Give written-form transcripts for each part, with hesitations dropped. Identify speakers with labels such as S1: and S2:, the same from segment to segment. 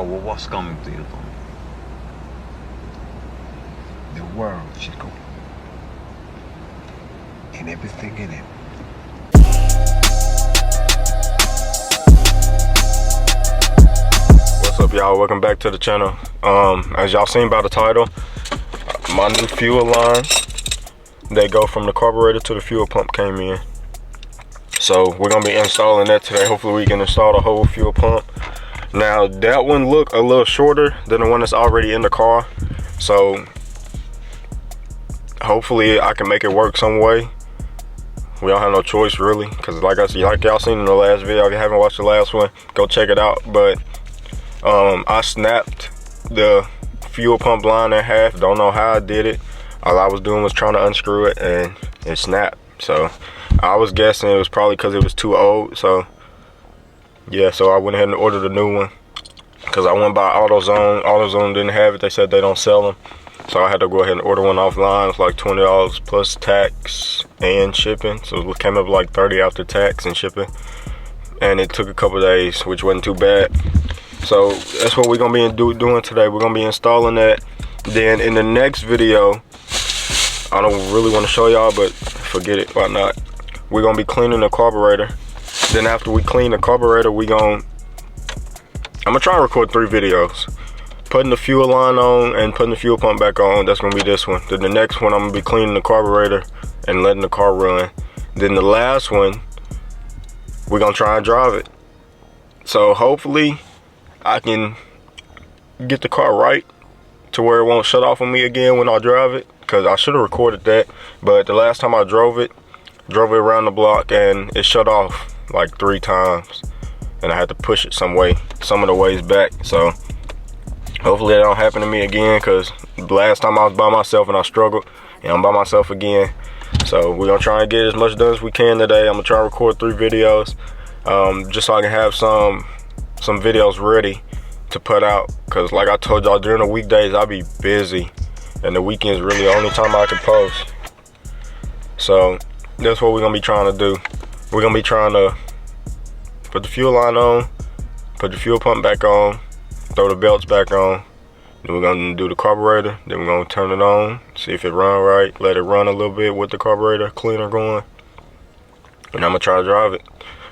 S1: well, what's coming to you, Tom?
S2: The world, Chico. And everything in it.
S3: What's up, y'all? Welcome back to the channel. As y'all seen by the title, my new fuel line, they go from the carburetor to the fuel pump came in. So we're gonna be installing that today. Hopefully we can install the whole fuel pump. Now that one look a little shorter than the one that's already in the car, so hopefully I can make it work some way. We don't have no choice really, because like y'all seen in the last video, if you haven't watched the last one, go check it out. But I snapped the fuel pump line in half. Don't know how I did it. All I was doing was trying to unscrew it and it snapped. So I was guessing it was probably because it was too old. So yeah, so I went ahead and ordered a new one because I went by AutoZone. AutoZone didn't have it. They said they don't sell them. So I had to go ahead and order one offline. It's like $20 plus tax and shipping. So it came up like $30 after tax and shipping. And it took a couple days, which wasn't too bad. So that's what we're gonna be doing today. We're gonna be installing that. Then in the next video, I don't really want to show y'all, but forget it, why not? We're gonna be cleaning the carburetor. Then after we clean the carburetor, I'm gonna try and record 3 videos. Putting the fuel line on and putting the fuel pump back on. That's gonna be this one. Then the next one, I'm gonna be cleaning the carburetor and letting the car run. Then the last one, we're gonna try and drive it. So hopefully I can get the car right to where it won't shut off on me again when I drive it, because I should have recorded that. But the last time I drove it around the block and it shut off like 3 times, and I had to push it some of the ways back. So hopefully that don't happen to me again, because the last time I was by myself and I struggled, and I'm by myself again. So we're gonna try and get as much done as we can today. I'm gonna try and record 3 videos, just so I can have some videos ready to put out, because like I told y'all, during the weekdays I'll be busy, and the weekends really the only time I can post. So that's what we're gonna be trying to do. We're gonna be trying to put the fuel line on, put the fuel pump back on, throw the belts back on. Then we're gonna do the carburetor. Then we're gonna turn it on, see if it run right, let it run a little bit with the carburetor cleaner going, and I'm gonna try to drive it.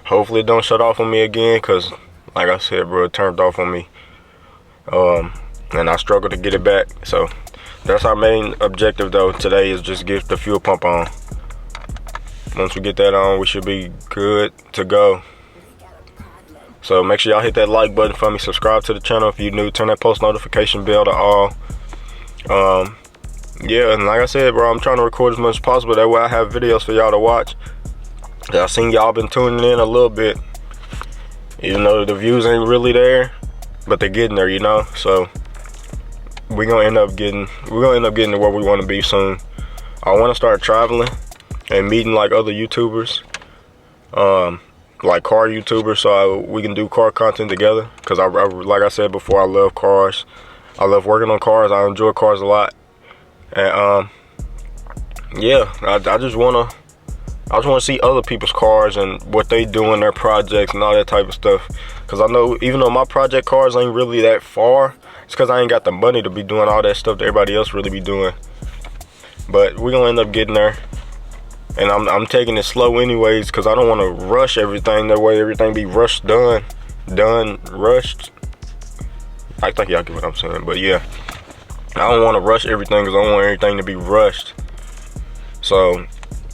S3: Hopefully it don't shut off on me again, because like I said, bro, it turned off on me, and I struggled to get it back. So that's our main objective though today, is just get the fuel pump on. Once we get that on, we should be good to go. So make sure y'all hit that like button for me, subscribe to the channel if you're new, turn that post notification bell to all. Yeah, and like I said, bro, I'm trying to record as much as possible, that way I have videos for y'all to watch. I've seen y'all been tuning in a little bit, even though the views ain't really there, but they're getting there, you know. So we're gonna end up getting to where we want to be soon. I want to start traveling and meeting like other YouTubers, like car YouTubers, so we can do car content together. Because I like I said before, I love cars. I love working on cars. I enjoy cars a lot. And yeah, I just wanna see other people's cars and what they do in their projects and all that type of stuff. Because I know even though my project cars ain't really that far, it's because I ain't got the money to be doing all that stuff that everybody else really be doing. But we're gonna end up getting there. And I'm taking it slow anyways, because I don't want to rush everything. That way everything be rushed, rushed. I think y'all get what I'm saying. But yeah, I don't want to rush everything, because I don't want everything to be rushed. So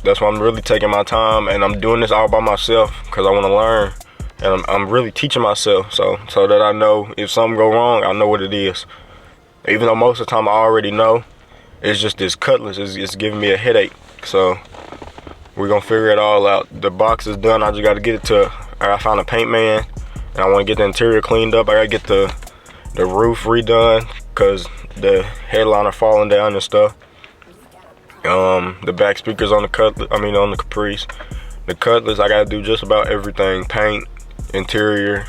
S3: that's why I'm really taking my time, and I'm doing this all by myself, because I want to learn. And I'm really teaching myself, so that I know if something go wrong, I know what it is. Even though most of the time I already know, it's just this cutlass is giving me a headache. So we're gonna figure it all out. The box is done. I just got to get it to. I found a paint man, and I want to get the interior cleaned up. I gotta get the roof redone, because the headliner falling down and stuff. The back speakers on the Cutlass, on the Caprice. The Cutlass, I gotta do just about everything. Paint, interior,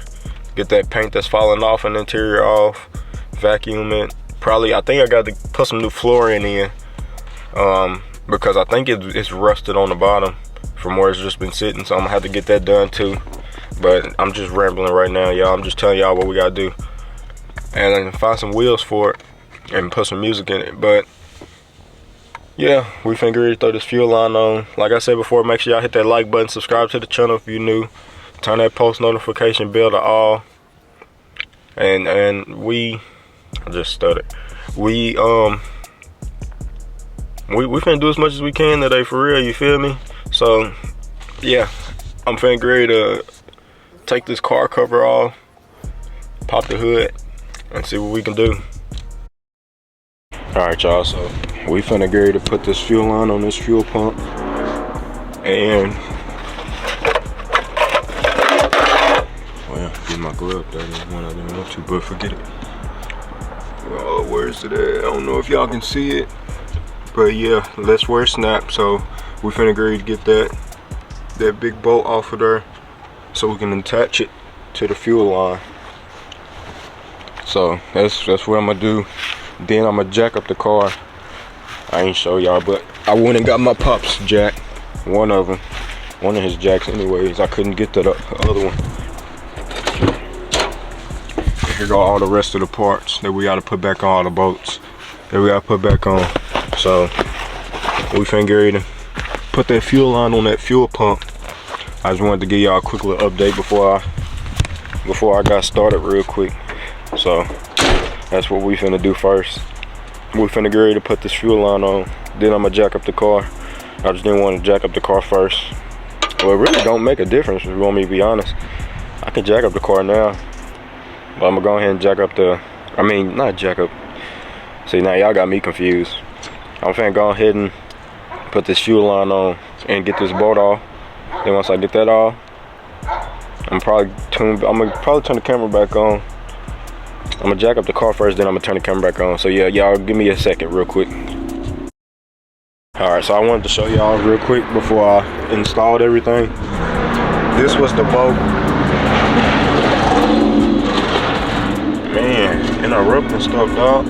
S3: get that paint that's falling off and interior off, vacuum it. Probably, I think I got to put some new flooring in, because I think it's rusted on the bottom from where it's just been sitting, so I'm gonna have to get that done too. But I'm just rambling right now, y'all. I'm just telling y'all what we gotta do. and find some wheels for it and put some music in it. But yeah, we finna get ready to throw this fuel line on. Like I said before, make sure y'all hit that like button, subscribe to the channel if you're new, turn that post notification bell to all. And I just stuttered. We finna do as much as we can today, for real, you feel me? So yeah, I'm finna get ready to take this car cover off, pop the hood, and see what we can do. Alright y'all, so we finna get ready to put this fuel line on this fuel pump. And well, get my glove, that is one I didn't want to, but forget it. Oh, where's it at? I don't know if y'all can see it. But yeah, let's wear snap. So we finna get ready to get that big bolt off of there so we can attach it to the fuel line. So that's what I'm gonna do. Then I'm gonna jack up the car. I ain't show y'all, but I went and got my pop's jack. One of his jacks anyways. I couldn't get to the other one. And here go all the rest of the parts that we gotta put back on, all the bolts that we gotta put back on. So we finna get ready to put that fuel line on that fuel pump. I just wanted to give y'all a quick little update before I got started real quick. So that's what we finna do first. We finna get ready to put this fuel line on. Then I'm gonna jack up the car. I just didn't want to jack up the car first. Well, it really don't make a difference if you want me to be honest. I can jack up the car now, but I'm gonna go ahead and jack up not jack up. See, now y'all got me confused. I'm finna go ahead and put this fuel line on and get this bolt off. Then once I get that off, I'm gonna probably turn the camera back on. I'm gonna jack up the car first, then I'm gonna turn the camera back on. So yeah, y'all give me a second real quick. Alright, so I wanted to show y'all real quick before I installed everything. This was the bolt. Man, and I rubbed and stuff, dog.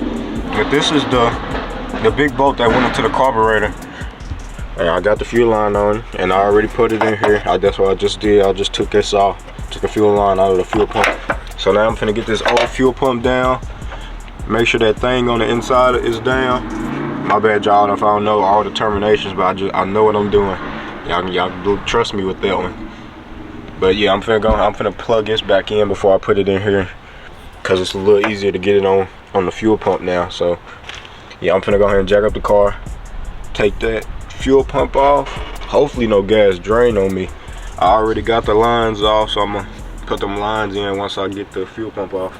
S3: But this is the big bolt that went into the carburetor. And I got the fuel line on, and I already put it in here. That's what I just did. I just took this off, took the fuel line out of the fuel pump. So now I'm finna get this old fuel pump down. Make sure that thing on the inside is down. My bad, y'all, if I don't know all the terminations, but I know what I'm doing. Y'all trust me with that one. But yeah, I'm finna plug this back in before I put it in here, cause it's a little easier to get it on the fuel pump now. So yeah, I'm finna go ahead and jack up the car, take that fuel pump off. Hopefully no gas drain on me. I already got the lines off, so I'm gonna put them lines in once I get the fuel pump off.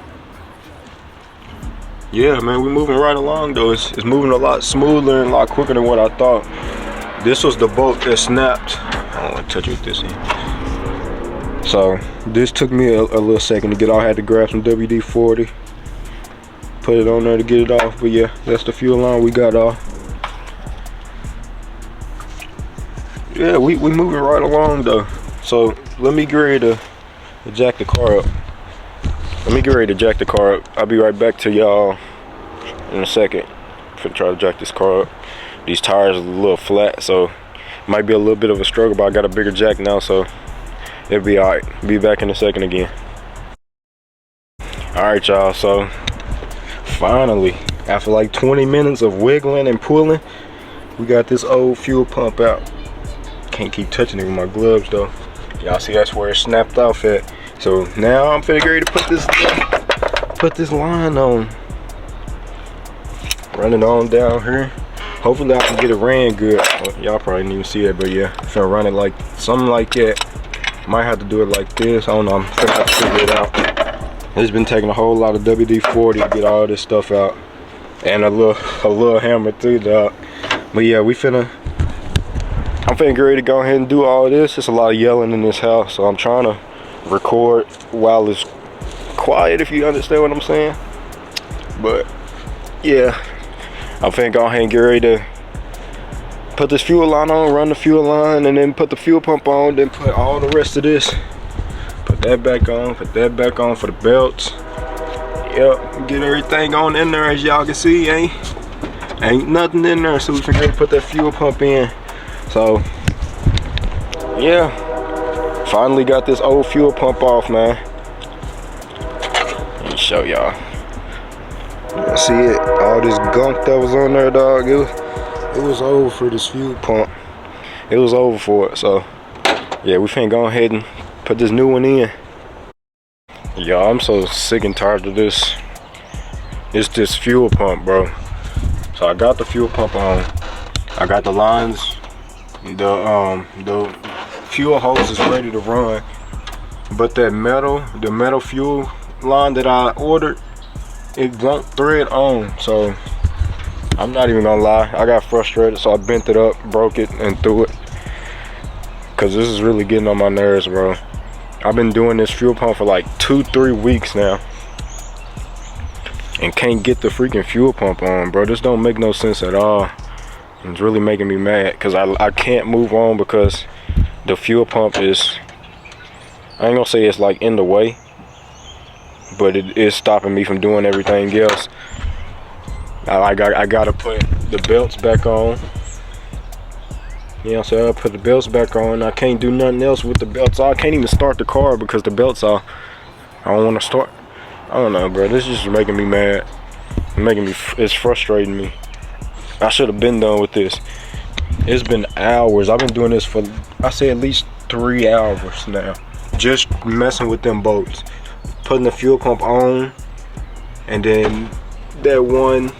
S3: Yeah, man, we're moving right along though. It's moving a lot smoother and a lot quicker than what I thought. This was the bolt that snapped. I don't want to touch it with this in. So this took me a little second to get off. I had to grab some WD-40, put it on there to get it off. But yeah, that's the fuel line we got off. Yeah, we moving right along though. So let me get ready to jack the car up. I'll be right back to y'all in a second. I'm finna try to jack this car up. These tires are a little flat, so might be a little bit of a struggle, but I got a bigger jack now, so it'll be alright. Be back in a second again. Alright y'all, so finally, after like 20 minutes of wiggling and pulling, we got this old fuel pump out. Can't keep touching it with my gloves though. Y'all see that's where it snapped off at. So now I'm finna get ready to put this line on. Run it on down here. Hopefully I can get it ran good. Well, y'all probably didn't even see it, but yeah, I'm finna run it like something like that. Might have to do it like this. I don't know. I'm finna have to figure it out. It's been taking a whole lot of WD-40 to get all this stuff out, and a little hammer too, dog. But yeah, I'm finna get ready to go ahead and do all of this. It's a lot of yelling in this house, so I'm trying to record while it's quiet, if you understand what I'm saying. But yeah, I'm finna go ahead and get ready to put this fuel line on, run the fuel line, and then put the fuel pump on, then put all the rest of this, put that back on, for the belts. Yep, get everything on in there. As y'all can see, ain't nothing in there, so we can put that fuel pump in. So yeah, finally got this old fuel pump off, man. Let me show y'all. See it? All this gunk that was on there, dog. It was over for this fuel pump. It was over for it. So yeah, we finna go ahead and put this new one in. Y'all, I'm so sick and tired of this. It's this fuel pump, bro. So I got the fuel pump on. I got the lines. The fuel hose is ready to run. But the metal fuel line that I ordered, it won't thread on. So I'm not even gonna lie, I got frustrated, so I bent it up, broke it, and threw it. Cause this is really getting on my nerves, bro. I've been doing this fuel pump for like 2-3 weeks now, and can't get the freaking fuel pump on, bro. This don't make no sense at all. It's really making me mad, cause I can't move on because the fuel pump is, I ain't gonna say it's like in the way, but it is stopping me from doing everything else. I gotta put the belts back on. You know what I'm saying? I put the belts back on. I can't do nothing else with the belts. I can't even start the car because the belts are. I don't want to start. I don't know, bro. This is just making me mad. It's frustrating me. I should have been done with this. It's been hours. I've been doing this for, I say, at least 3 hours now. Just messing with them bolts. Putting the fuel pump on. And then that one,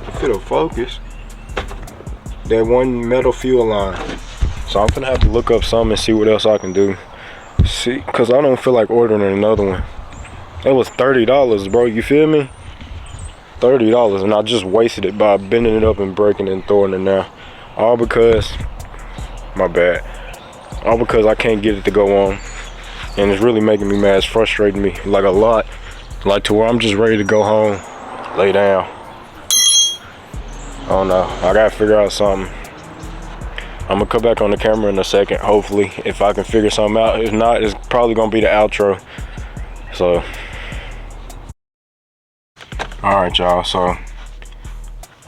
S3: if it'll focus, that one metal fuel line. So I'm gonna have to look up something and see what else I can do. See, cause I don't feel like ordering another one. It was $30, bro, you feel me? $30, and I just wasted it by bending it up and breaking it and throwing it now. All because, my bad. All because I can't get it to go on. And it's really making me mad. It's frustrating me like a lot. Like to where I'm just ready to go home, lay down. I don't know. I gotta figure out something. I'm gonna come back on the camera in a second, hopefully, if I can figure something out. If not, it's probably gonna be the outro. So, alright, y'all. So,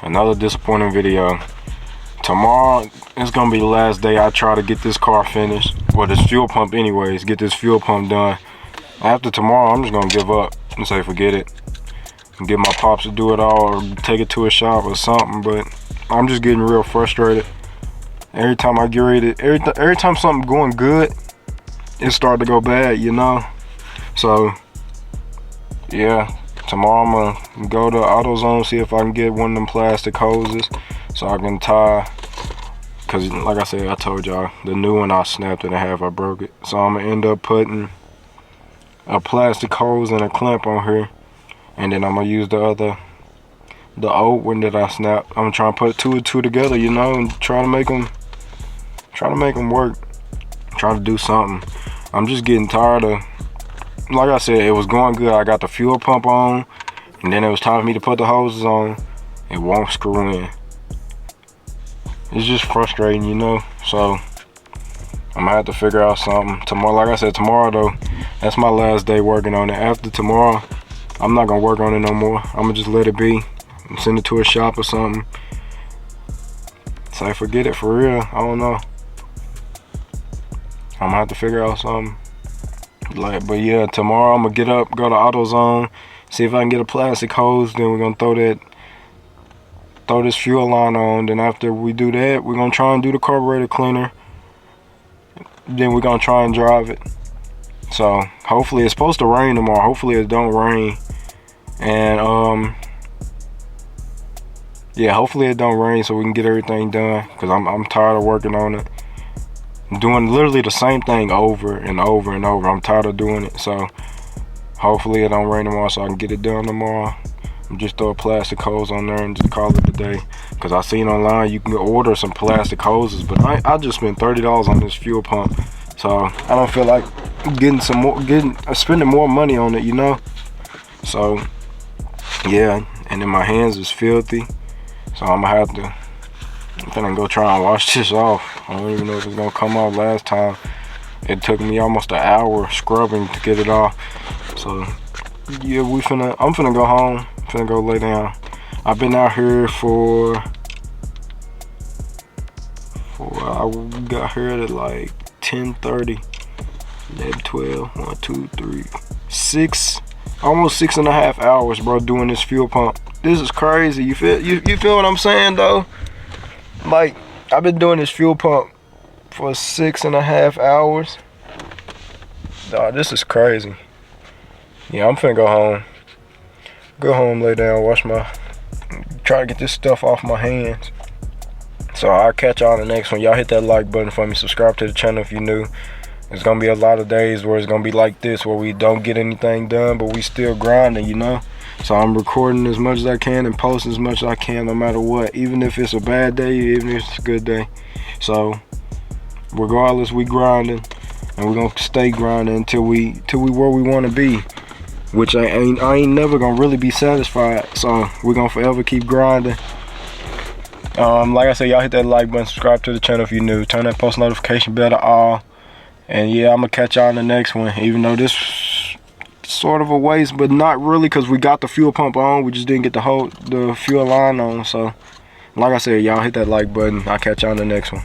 S3: another disappointing video. Tomorrow is gonna be the last day I try to get this car finished. Well, this fuel pump anyways, get this fuel pump done. After tomorrow, I'm just gonna give up and say forget it. Get my pops to do it all, or take it to a shop or something. But I'm just getting real frustrated. Every time I get ready to, every time something going good, it start to go bad, you know. So yeah, tomorrow I'm gonna go to AutoZone, see if I can get one of them plastic hoses so I can tie. Cause like I said, I told y'all, the new one I snapped it in half, I broke it. So I'm gonna end up putting a plastic hose and a clamp on here. And then I'm gonna use the old one that I snapped. I'm trying to put two and two together, you know, and try to make them work. Try to do something. I'm just getting tired of, like I said, it was going good. I got the fuel pump on, and then it was time for me to put the hoses on. It won't screw in. It's just frustrating, you know. So I'm gonna have to figure out something tomorrow. Like I said, tomorrow though, that's my last day working on it. After tomorrow, I'm not gonna work on it no more. I'm gonna just let it be and send it to a shop or something. So forget it for real. I don't know. I'm gonna have to figure out something. But yeah, tomorrow I'm gonna get up, go to AutoZone, see if I can get a plastic hose. Then we're gonna throw this fuel line on. Then after we do that, we're gonna try and do the carburetor cleaner. Then we're gonna try and drive it. So hopefully it's supposed to rain tomorrow. Hopefully it don't rain. And yeah, hopefully it don't rain so we can get everything done. Cause I'm tired of working on it. Doing literally the same thing over and over and over. I'm tired of doing it. So hopefully it don't rain tomorrow so I can get it done tomorrow. And just throw a plastic hose on there and just call it a day. Cause I seen online you can order some plastic hoses, but I just spent $30 on this fuel pump. So I don't feel like spending more money on it, you know. So yeah, and then my hands is filthy. So I'm finna go try and wash this off. I don't even know if it's gonna come off. Last time it took me almost an hour scrubbing to get it off. So yeah, I'm finna go home, finna go lay down. I've been out here I got here at like 10:30, 11, 12, 1, 2, 3, 6. almost 6.5 hours, bro, doing this fuel pump. This is crazy. You feel what I'm saying, though? Like, I've been doing this fuel pump for 6.5 hours. Dawg, this is crazy. Yeah, I'm finna go home. Go home, lay down, try to get this stuff off my hands. So I'll catch y'all on the next one. Y'all hit that like button for me. Subscribe to the channel if you're new. There's gonna be a lot of days where it's gonna be like this, where we don't get anything done, but we still grinding, you know? So I'm recording as much as I can and posting as much as I can, no matter what. Even if it's a bad day, even if it's a good day. So regardless, we grinding, and we're gonna stay grinding until we where we wanna be. Which I ain't never gonna really be satisfied. So we're gonna forever keep grinding. Like I said, y'all hit that like button, subscribe to the channel if you're new, turn that post notification bell to all. And yeah, I'm gonna catch y'all in the next one. Even though this sort of a waste, but not really, because we got the fuel pump on. We just didn't get the fuel line on. So like I said, y'all hit that like button. I'll catch y'all in the next one.